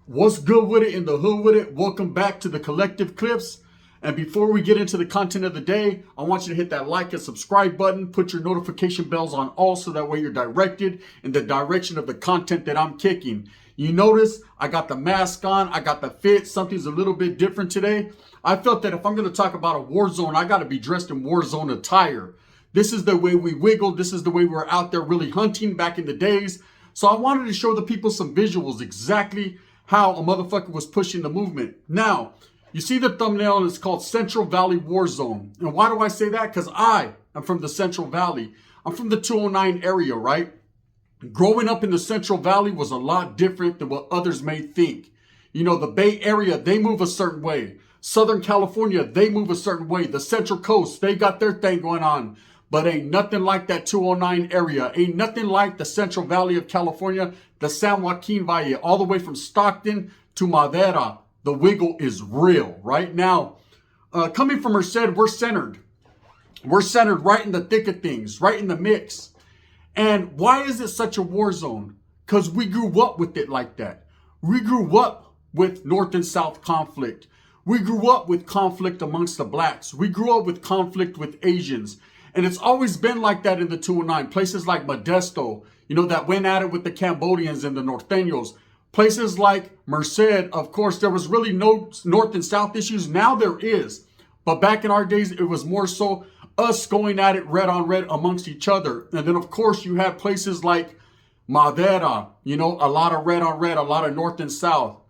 What's good with it in the hood with it? Welcome back to the Collective Clips. And before we get into the content of the day, I want you to hit that like and subscribe button. Put your notification bells on all so that way you're directed in the direction of the content that I'm kicking. You notice I got the mask on, I got the fit. Something's a little bit different today. I felt that if I'm going to talk about a Warzone, I got to be dressed in Warzone attire. This is the way we wiggled. This is the way we were out there really hunting back in the days. So I wanted to show the people some visuals exactly how a motherfucker was pushing the movement. Now, you see the thumbnail and it's called Central Valley Warzone. And why do I say that? Because I am from the Central Valley. I'm from the 209 area, right? Growing up in the Central Valley was a lot different than what others may think. You know, the Bay Area, they move a certain way. Southern California, they move a certain way. The Central Coast, they got their thing going on. But ain't nothing like that 209 area. Ain't nothing like the Central Valley of California, the San Joaquin Valley, all the way from Stockton to Madera. The wiggle is real. Right now, coming from Merced, we're centered. We're centered right in the thick of things, right in the mix. And why is it such a war zone? Because we grew up with it like that. We grew up with North and South conflict. We grew up with conflict amongst the blacks. We grew up with conflict with Asians. And it's always been like that in the 209. Places like Modesto, you know, that went at it with the Cambodians and the Norteños. Places like Merced, of course, there was really no North and South issues. Now there is. But back in our days, it was more so us going at it red on red amongst each other. And then, of course, you have places like Madera, you know, a lot of red on red, a lot of North and South.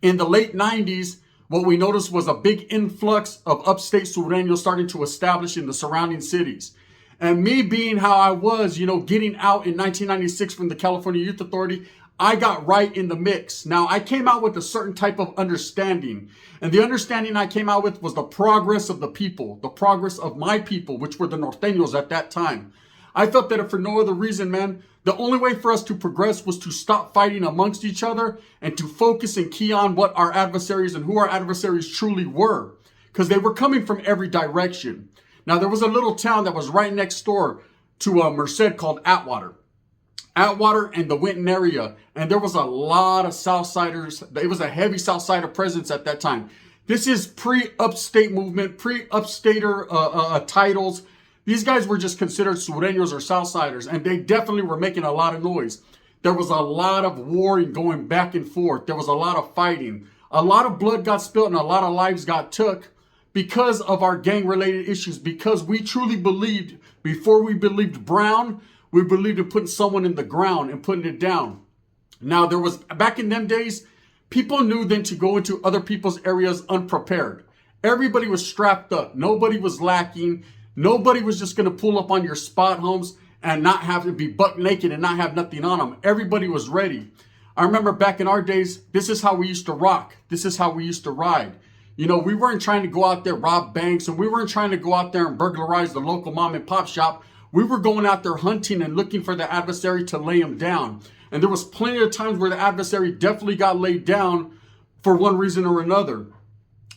In the late 90s, what we noticed was a big influx of upstate Sureños starting to establish in the surrounding cities. And me being how I was, you know, getting out in 1996 from the California Youth Authority, I got right in the mix. Now, I came out with a certain type of understanding. And the understanding I came out with was the progress of the people, the progress of my people, which were the Norteños at that time. I felt that if for no other reason, man, the only way for us to progress was to stop fighting amongst each other and to focus and key on what our adversaries and who our adversaries truly were, because they were coming from every direction. Now, there was a little town that was right next door to Merced called Atwater. Atwater and the Winton area. And there was a lot of Southsiders. It was a heavy Southsider presence at that time. This is pre-upstate movement, pre-upstater titles. These guys were just considered Sureños or Southsiders, and they definitely were making a lot of noise. There was a lot of warring going back and forth. There was a lot of fighting. A lot of blood got spilled and a lot of lives got took because of our gang-related issues, because we truly believed, before we believed brown, we believed in putting someone in the ground and putting it down. Now, there was, back in them days, people knew then to go into other people's areas unprepared. Everybody was strapped up. Nobody was lacking. Nobody was just going to pull up on your spot homes and not have to be buck naked and not have nothing on them. Everybody was ready. I remember back in our days, this is how we used to rock. This is how we used to ride. You know, we weren't trying to go out there, rob banks, and we weren't trying to go out there and burglarize the local mom and pop shop. We were going out there hunting and looking for the adversary to lay him down. And there was plenty of times where the adversary definitely got laid down for one reason or another.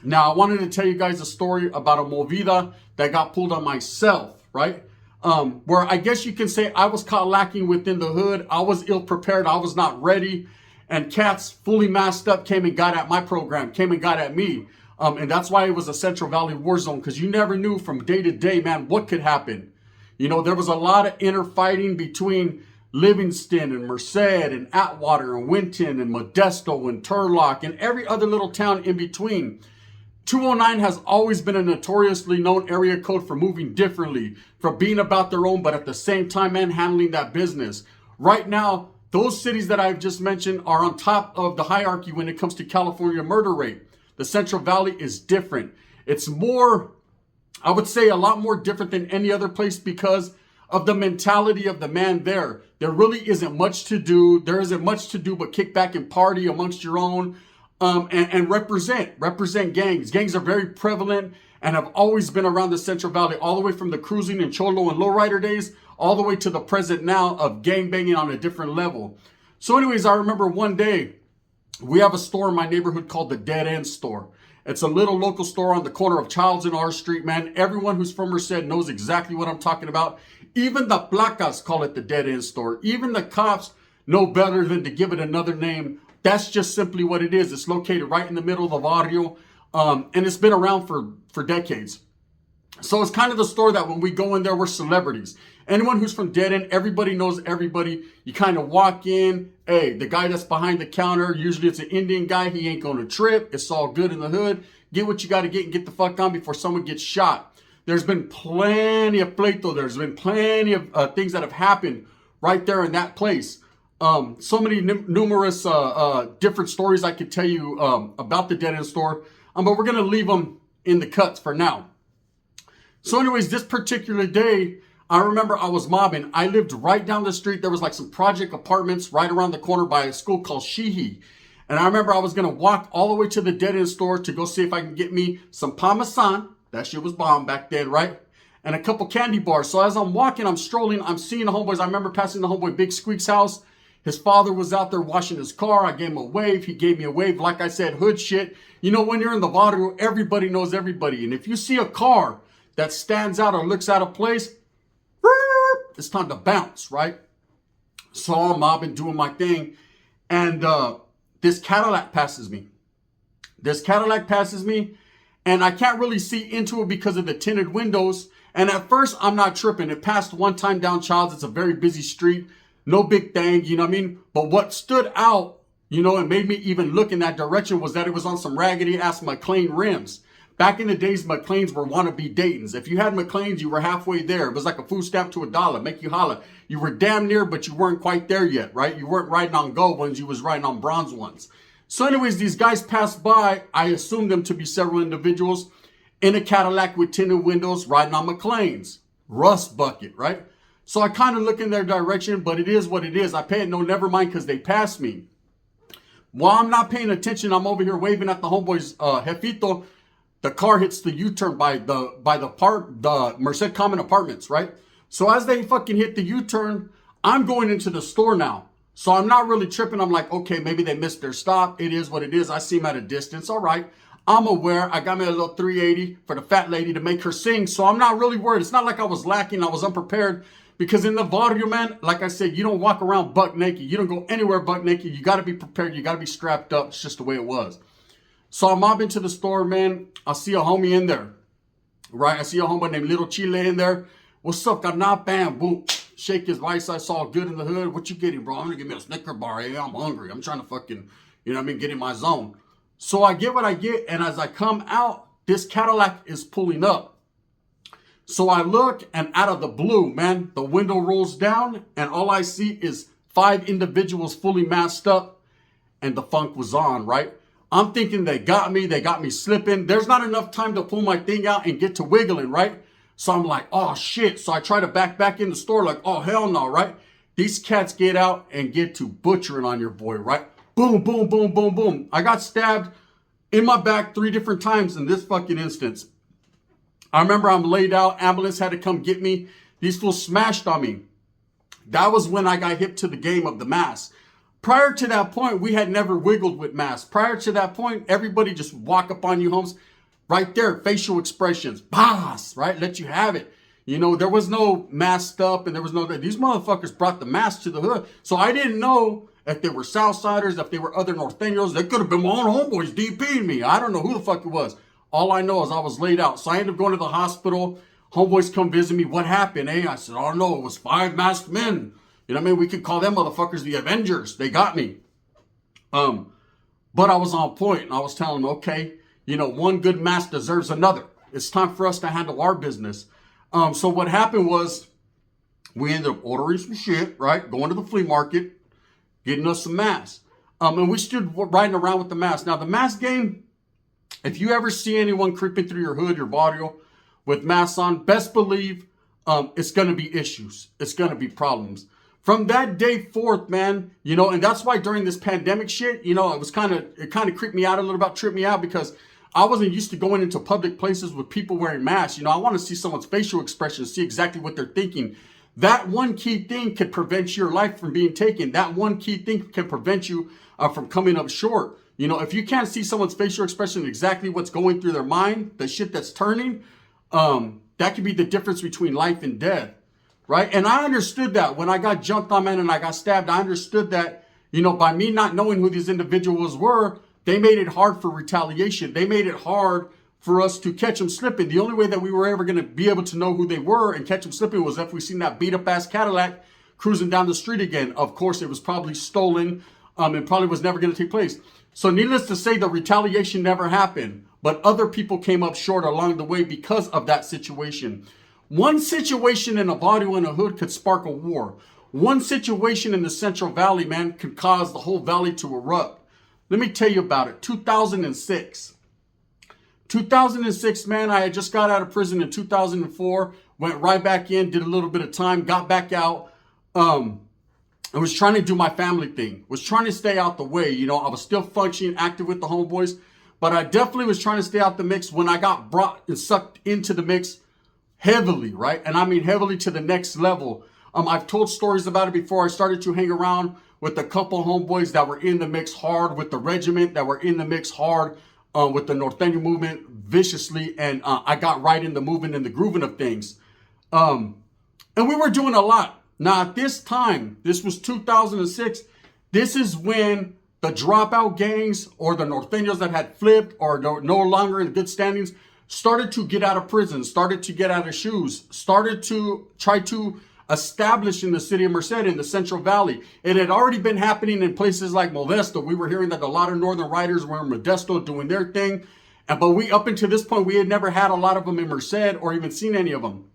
Now, I wanted to tell you guys a story about a movida that got pulled on myself, right? Where I guess you can say I was caught lacking within the hood. I was ill prepared. I was not ready. And cats fully masked up came and got at my program, came and got at me. And that's why it was a Central Valley war zone, because you never knew from day to day, man, what could happen. You know, there was a lot of inner fighting between Livingston and Merced and Atwater and Winton and Modesto and Turlock and every other little town in between. 209 has always been a notoriously known area code for moving differently, for being about their own, but at the same time, man, handling that business. Right now, those cities that I've just mentioned are on top of the hierarchy when it comes to California murder rate. The Central Valley is different. It's more, I would say, a lot more different than any other place because of the mentality of the man there. There really isn't much to do. There isn't much to do but kick back and party amongst your own. And represent gangs. Gangs are very prevalent and have always been around the Central Valley, all the way from the cruising and cholo and lowrider days, all the way to the present now of gang banging on a different level. So anyways, I remember one day, we have a store in my neighborhood called the Dead End Store. It's a little local store on the corner of Childs and R Street, man. Everyone who's from Merced knows exactly what I'm talking about. Even the placas call it the Dead End Store. Even the cops know better than to give it another name, That's just simply what it is. It's located right in the middle of the barrio, and it's been around for decades. So it's kind of the store that when we go in there, we're celebrities. Anyone who's from Dead End, everybody knows everybody. You kind of walk in, hey, the guy that's behind the counter, usually it's an Indian guy, he ain't gonna trip. It's all good in the hood. Get what you gotta get and get the fuck on before someone gets shot. There's been plenty of pleito. There's been plenty of things that have happened right there in that place. So many numerous different stories I could tell you about the Dead End store, but we're gonna leave them in the cuts for now. So anyways, this particular day, I remember I was mobbing. I lived right down the street. There was like some project apartments right around the corner by a school called Sheehy. And I remember I was going to walk all the way to the Dead End store to go see if I can get me some Parmesan. That shit was bomb back then, right? And a couple candy bars. So as I'm walking, I'm strolling, I'm seeing the homeboys. I remember passing the homeboy Big Squeak's house. His father was out there washing his car. I gave him a wave. He gave me a wave. Like I said, hood shit. You know, when you're in the barrio, everybody knows everybody. And if you see a car that stands out or looks out of place, it's time to bounce, right? So I'm mobbing, doing my thing, and this Cadillac passes me. And I can't really see into it because of the tinted windows. And at first, I'm not tripping. It passed one time down Childs. It's a very busy street. No big thing, you know what I mean? But what stood out, you know, and made me even look in that direction was that it was on some raggedy-ass McLean rims. Back in the days, McLean's were wannabe Daytons. If you had McLean's, you were halfway there. It was like a food stamp to $1, make you holler. You were damn near, but you weren't quite there yet, right? You weren't riding on gold ones, you was riding on bronze ones. So anyways, these guys passed by. I assumed them to be several individuals in a Cadillac with tinted windows riding on McLean's. Rust bucket, right? So I kind of look in their direction, but it is what it is. I pay it no never mind because they passed me. While I'm not paying attention, I'm over here waving at the homeboys, Jefito. The car hits the U-turn by the Merced Common Apartments, right? So as they fucking hit the U-turn, I'm going into the store now. So I'm not really tripping. I'm like, okay, maybe they missed their stop. It is what it is. I see them at a distance. All right. I'm aware. I got me a little 380 for the fat lady to make her sing. So I'm not really worried. It's not like I was lacking. I was unprepared. Because in the barrio, man, like I said, you don't walk around buck naked. You don't go anywhere buck naked. You got to be prepared. You got to be strapped up. It's just the way it was. So I mob into the store, man. I see a homie in there, right? I see a homie named Little Chile in there. What's up, carnal? Bam, boom. Shake his vice. I saw good in the hood. What you getting, bro? I'm going to give me a Snicker bar. Hey, I'm hungry. I'm trying to fucking, you know what I mean, get in my zone. So I get what I get. And as I come out, this Cadillac is pulling up. So I look, and out of the blue, man, the window rolls down, and all I see is 5 individuals fully masked up, and the funk was on, right? I'm thinking they got me slipping. There's not enough time to pull my thing out and get to wiggling, right? So I'm like, oh shit. So I try to back in the store like, oh hell no, right? These cats get out and get to butchering on your boy, right? Boom, boom, boom, boom, boom. I got stabbed in my back 3 different times in this fucking instance. I remember I'm laid out. Ambulance had to come get me. These fools smashed on me. That was when I got hip to the game of the mask. Prior to that point, we had never wiggled with masks. Prior to that point, everybody just walk up on you, homes. Right there, facial expressions. Boss, right? Let you have it. You know, there was no masked up and there was no... These motherfuckers brought the mask to the hood. So I didn't know if they were Southsiders, if they were other Norteños. They could have been my own homeboys DPing me. I don't know who the fuck it was. All I know is I was laid out. So I ended up going to the hospital. Homeboys come visit me. What happened, eh? I said, oh no, it was 5 masked men. You know what I mean? We could call them motherfuckers the Avengers. They got me. But I was on point. And I was telling them, okay, you know, one good mask deserves another. It's time for us to handle our business. So what happened was we ended up ordering some shit, right? Going to the flea market, getting us some masks. And we stood riding around with the mask. Now, the mask game, if you ever see anyone creeping through your hood, your barrio, with masks on, best believe it's going to be issues. It's going to be problems. From that day forth, man, you know, and that's why during this pandemic shit, you know, it kind of creeped me out a little bit, tripped me out because I wasn't used to going into public places with people wearing masks. You know, I want to see someone's facial expression, see exactly what they're thinking. That one key thing could prevent your life from being taken. That one key thing can prevent you from coming up short. You know, if you can't see someone's facial expression, exactly what's going through their mind, the shit that's turning, that could be the difference between life and death, right? And I understood that when I got jumped on, man, and I got stabbed. I understood that, by me not knowing who these individuals were, they made it hard for retaliation. They made it hard for us to catch them slipping. The only way that we were ever going to be able to know who they were and catch them slipping was if we seen that beat up ass Cadillac cruising down the street again. Of course, it was probably stolen and probably was never going to take place. So needless to say, the retaliation never happened, but other people came up short along the way because of that situation. One situation in a barrio in a hood could spark a war. One situation in the Central Valley, man, could cause the whole valley to erupt. Let me tell you about it. 2006. 2006, man, I had just got out of prison in 2004, went right back in, did a little bit of time, got back out. I was trying to do my family thing, was trying to stay out the way. I was still functioning, active with the homeboys, but I definitely was trying to stay out the mix when I got brought and sucked into the mix heavily, right? And I mean heavily to the next level. I've told stories about it before. I started to hang around with a couple homeboys that were in the mix hard, with the regiment that were in the mix hard, with the Norteño movement viciously. And I got right in the movement and the grooving of things. And we were doing a lot. Now, at this time, this was 2006. This is when the dropout gangs or the Norteños that had flipped or no longer in good standings started to get out of prison, started to get out of shoes, started to try to establish in the city of Merced, in the Central Valley. It had already been happening in places like Modesto. We were hearing that a lot of Northern Riders were in Modesto doing their thing. But up until this point, we had never had a lot of them in Merced or even seen any of them.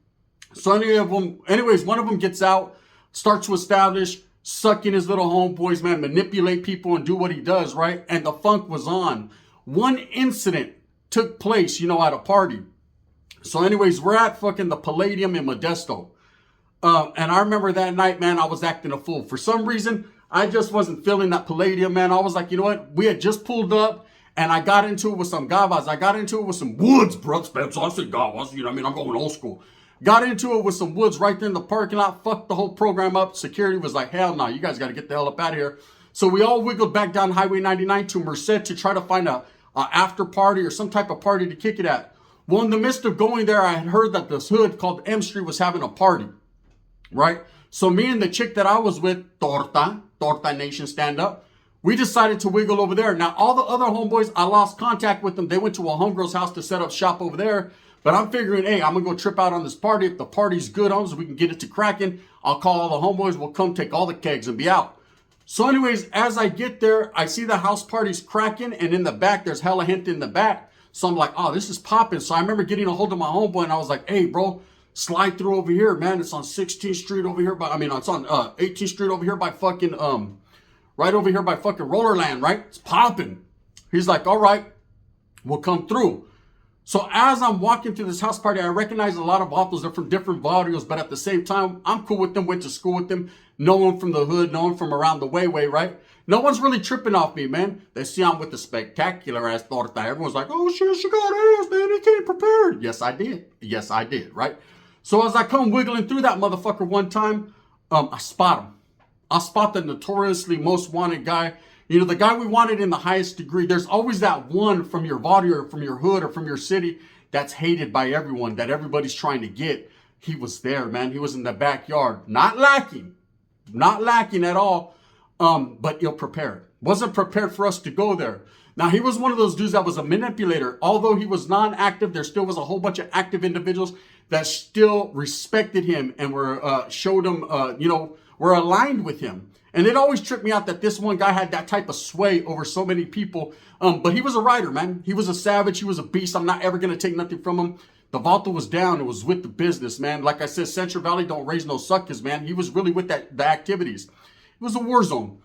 So anyways, one of them gets out, starts to establish, suck in his little homeboys, man, manipulate people and do what he does, right? And the funk was on. One incident took place, at a party. So anyways, we're at fucking the Palladium in Modesto. And I remember that night, man, I was acting a fool. For some reason, I just wasn't feeling that Palladium, man. I was like, you know what? We had just pulled up and I got into it with some gavas. I got into it with some woods, bro. Spencer, I said gavas, I'm going old school. Got into it with some woods right there in the parking lot. Fucked the whole program up. Security was like, hell no, you guys got to get the hell up out of here. So we all wiggled back down Highway 99 to Merced to try to find a after party or some type of party to kick it at. Well, in the midst of going there, I had heard that this hood called M Street was having a party, right? So me and the chick that I was with, Torta Nation stand up, we decided to wiggle over there. Now, all the other homeboys, I lost contact with them. They went to a homegirl's house to set up shop over there. But I'm figuring, hey, I'm going to go trip out on this party. If the party's good, homes, we can get it to cracking. I'll call all the homeboys. We'll come take all the kegs and be out. So anyways, as I get there, I see the house party's cracking. And in the back, there's hella gente in the back. So I'm like, oh, this is popping. So I remember getting a hold of my homeboy. And I was like, hey, bro, slide through over here, man. It's on 16th Street over here. It's on 18th Street over here by fucking, right over here by fucking Rollerland, right? It's popping. He's like, all right, we'll come through. So as I'm walking through this house party, I recognize a lot of vatos. They're from different barrios, but at the same time, I'm cool with them, went to school with them, know them from the hood, know them from around the way, right? No one's really tripping off me, man. They see I'm with the spectacular ass Torta. Everyone's like, oh shit, she got ass, man. He came prepared. Yes, I did, right? So as I come wiggling through that motherfucker one time, I spot him. I spot the notoriously most wanted guy. The guy we wanted in the highest degree. There's always that one from your barrio, or from your hood, or from your city that's hated by everyone, that everybody's trying to get. He was there, man. He was in the backyard. Not lacking at all, but ill-prepared. Wasn't prepared for us to go there. Now, he was one of those dudes that was a manipulator. Although he was non-active, there still was a whole bunch of active individuals that still respected him and showed him, were aligned with him. And it always tripped me out that this one guy had that type of sway over so many people. But he was a rider, man. He was a savage. He was a beast. I'm not ever going to take nothing from him. The Vato was down. It was with the business, man. Like I said, Central Valley don't raise no suckers, man. He was really with the activities. It was a war zone.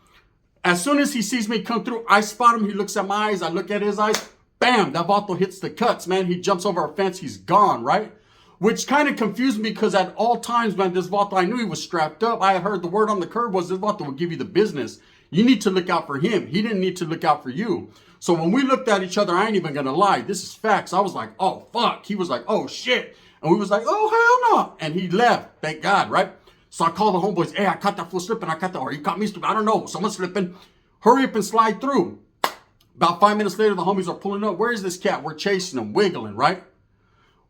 As soon as he sees me come through, I spot him. He looks at my eyes. I look at his eyes. Bam! That Vato hits the cuts, man. He jumps over a fence. He's gone, right? Which kind of confused me because at all times, man, this Vato, I knew he was strapped up. I had heard the word on the curb was this Vato would give you the business. You need to look out for him. He didn't need to look out for you. So when we looked at each other, I ain't even going to lie. This is facts. I was like, oh, fuck. He was like, oh, shit. And we was like, oh, hell no. And he left. Thank God, right? So I called the homeboys. Hey, I caught that fool slipping. Or he caught me slipping. I don't know. Someone's slipping. Hurry up and slide through. About 5 minutes later, the homies are pulling up. Where's this cat? We're chasing him, wiggling, right?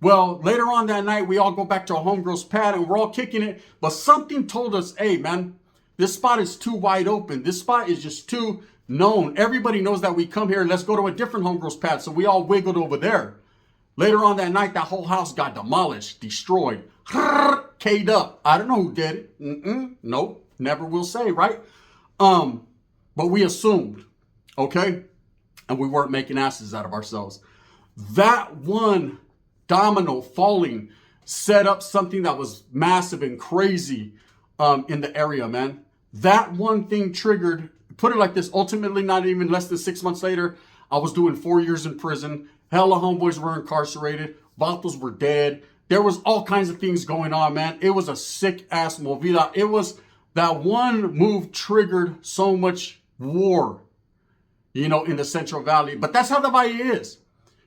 Well, later on that night, we all go back to our homegirl's pad and we're all kicking it. But something told us, hey, man, This spot is too wide open. This spot is just too known. Everybody knows that we come here. Let's go to a different homegirl's pad. So we all wiggled over there. Later on that night, that whole house got demolished, destroyed, K'd up. I don't know who did it. Nope, never will say, right? But we assumed, okay? And we weren't making asses out of ourselves. That one domino falling set up something that was massive and crazy in the area, man. That one thing triggered, put it like this, ultimately not even less than 6 months later, I was doing 4 years in prison. Hella homeboys were incarcerated. Vatos were dead. There was all kinds of things going on, man. It was a sick ass movida. It was that one move triggered so much war, you know, in the Central Valley. But that's how the Valle is.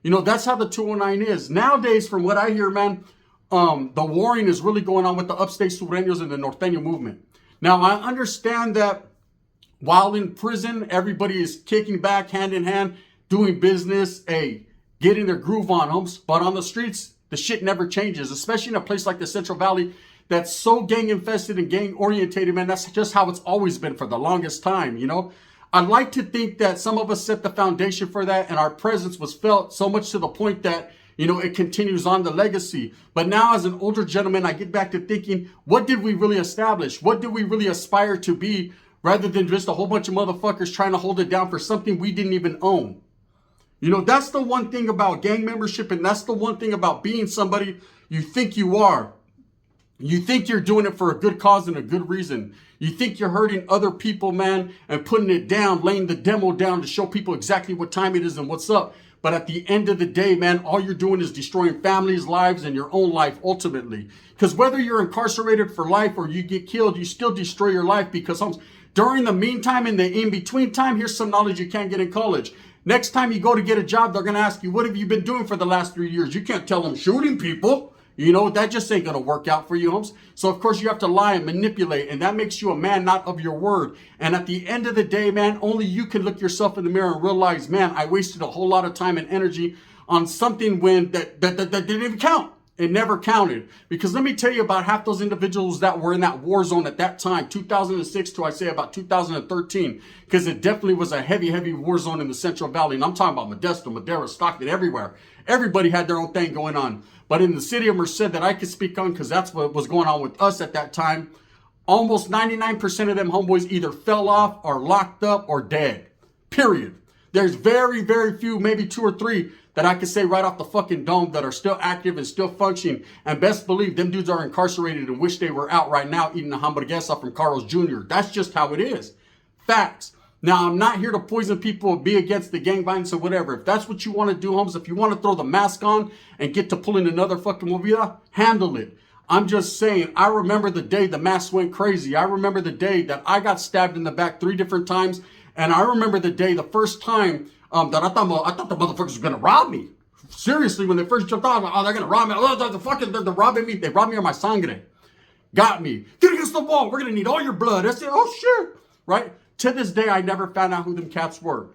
You know, that's how the 209 is. Nowadays, from what I hear, man, the warring is really going on with the upstate Sureños and the Norteño movement. Now, I understand that while in prison, everybody is kicking back hand in hand, doing business, getting their groove on, homes. But on the streets, the shit never changes, especially in a place like the Central Valley that's so gang infested and gang orientated, man. That's just how it's always been for the longest time, you know? I'd like to think that some of us set the foundation for that, and our presence was felt so much to the point that, you know, it continues on the legacy. But now as an older gentleman, I get back to thinking, what did we really establish? What did we really aspire to be, rather than just a whole bunch of motherfuckers trying to hold it down for something we didn't even own? You know, that's the one thing about gang membership, and that's the one thing about being somebody you think you are. You think you're doing it for a good cause and a good reason. You think you're hurting other people, man, and putting it down, laying the demo down to show people exactly what time it is and what's up. But at the end of the day, man, all you're doing is destroying families' lives and your own life ultimately. Because whether you're incarcerated for life or you get killed, you still destroy your life because during the meantime, in the in-between time, here's some knowledge you can't get in college. Next time you go to get a job, they're going to ask you, what have you been doing for the last 3 years? You can't tell them shooting people. You know, that just ain't going to work out for you, homes. So, of course, you have to lie and manipulate, and that makes you a man not of your word. And at the end of the day, man, only you can look yourself in the mirror and realize, man, I wasted a whole lot of time and energy on something when that didn't even count. It never counted. Because let me tell you about half those individuals that were in that war zone at that time, 2006 to I say about 2013, because it definitely was a heavy, heavy war zone in the Central Valley. And I'm talking about Modesto, Madera, Stockton, everywhere. Everybody had their own thing going on. But in the city of Merced that I could speak on, because that's what was going on with us at that time, almost 99% of them homeboys either fell off or locked up or dead. Period. There's very, very few, maybe 2 or 3 that I could say right off the fucking dome that are still active and still functioning. And best believe them dudes are incarcerated and wish they were out right now eating a hamburguesa from Carl's Jr. That's just how it is. Facts. Now, I'm not here to poison people or be against the gang violence or whatever. If that's what you want to do, homes, if you want to throw the mask on and get to pulling another fucking movida, handle it. I'm just saying, I remember the day the mask went crazy. I remember the day that I got stabbed in the back 3 different times. And I remember the day, the first time that I thought the motherfuckers were going to rob me. Seriously, when they first jumped out, oh, they're going to rob me. Oh, they're robbing me. They robbed me of my sangre. Got me. Get against the wall. We're going to need all your blood. I said, oh, shit. Right? To this day, I never found out who them cats were.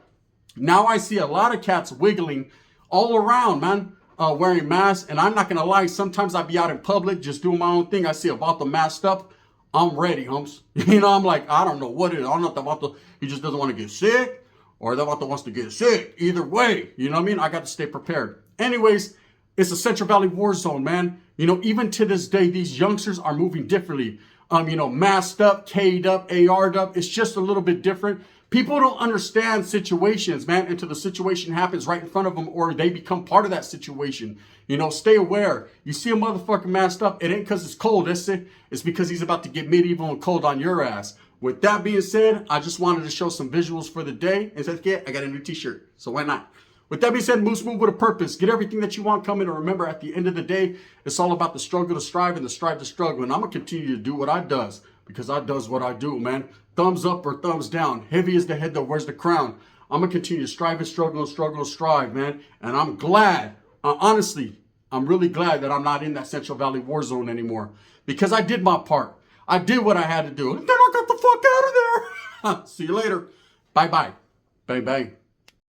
Now I see a lot of cats wiggling all around, man, wearing masks. And I'm not going to lie. Sometimes I be out in public just doing my own thing. I see a vato masked up. I'm ready, homes. You know, I'm like, I don't know what it is. I don't know if the vato, he just doesn't want to get sick or the vato wants to get sick. Either way, you know what I mean? I got to stay prepared. Anyways, it's a Central Valley war zone, man. You know, even to this day, these youngsters are moving differently. You know, masked up, K'd up, AR'd up. It's just a little bit different. People don't understand situations, man, until the situation happens right in front of them or they become part of that situation. You know, stay aware. You see a motherfucker masked up, it ain't because it's cold, is it? It's because he's about to get medieval and cold on your ass. With that being said, I just wanted to show some visuals for the day. And said, yeah, I got a new t-shirt, so why not? With that being said, Moose move with a purpose. Get everything that you want coming. And remember, at the end of the day, it's all about the struggle to strive and the strive to struggle. And I'm going to continue to do what I does because I does what I do, man. Thumbs up or thumbs down. Heavy is the head that wears the crown. I'm going to continue to strive and struggle and struggle and strive, man. And I'm glad, honestly, I'm really glad that I'm not in that Central Valley war zone anymore because I did my part. I did what I had to do. And then I got the fuck out of there. See you later. Bye-bye. Bang, bang.